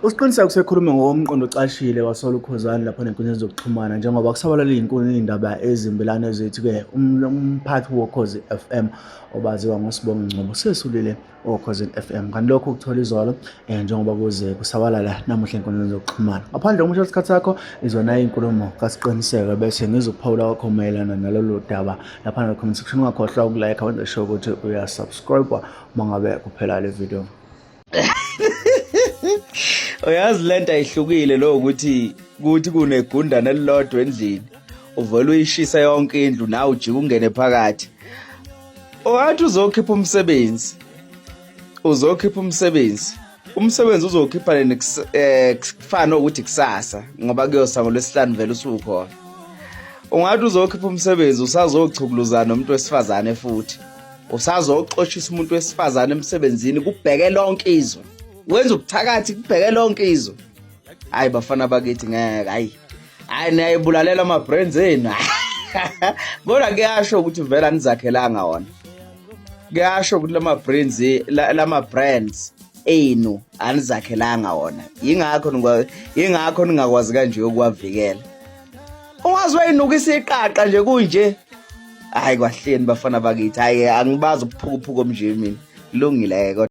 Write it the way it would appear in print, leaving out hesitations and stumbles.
Usiqiniseko sekhulume ngokomqondo ocashile wasola ukhuzani lapho nenkundleni zokuxhumana njengoba kusabalala iy'ndaba ezimbilane zethu-ke umphathi wokhozi FM obaziwa ngoSibongo Ngcobo sesulile okhozini FM. Kanti lokho ukuthola izolo njengoba kuze kusabalala namuhla ey'nkundleni zokuxhumana. Ngaphandle kokusho isikhathi sakho izona iy'nkulumo kasiqiniseke bese ngizokuphawula wakho mayelana nalolu daba lapha comment section. Ungakhohlwa ukulike wenze sure ukuthi uyasubscribe uma ngabe kuphela le video. Uyazi lento ayihlukile lo ukuthi kunegundane elilodwa endlini uvela uyishisa yonke indlu nawe ujike ungene phakathi. Owathi uzokhipha umsebenzi uzokhipha kufana ukuthi kusasa ngoba kuyosa ngoLwesihlanu vele usukhona. Ungathi uzokhipha umsebenzi usazochukuluzana nomuntu wesifazane futhi usazoxoshisa umuntu wesifazane emsebenzini kubheke lonke izwe. Wenza ubuthakathi kubheke lonke izwe. Hayi bafana bakithi ngeke hayi niyayibulalela ama-brands enu. Kodwa kuyasho ukuthi vele anizakhelanga wona. Kuyasho ukuthi lama-brands enu anizakhelanga wona. Yingakho ningakwazi kanje ukuwavikela. Ungazi wayinukisa iqaqa nje kunje. Hayi kwahleni bafana bakithi. Hayi angibazi ukuphukuphuka omnje mina. Kulungile kodwa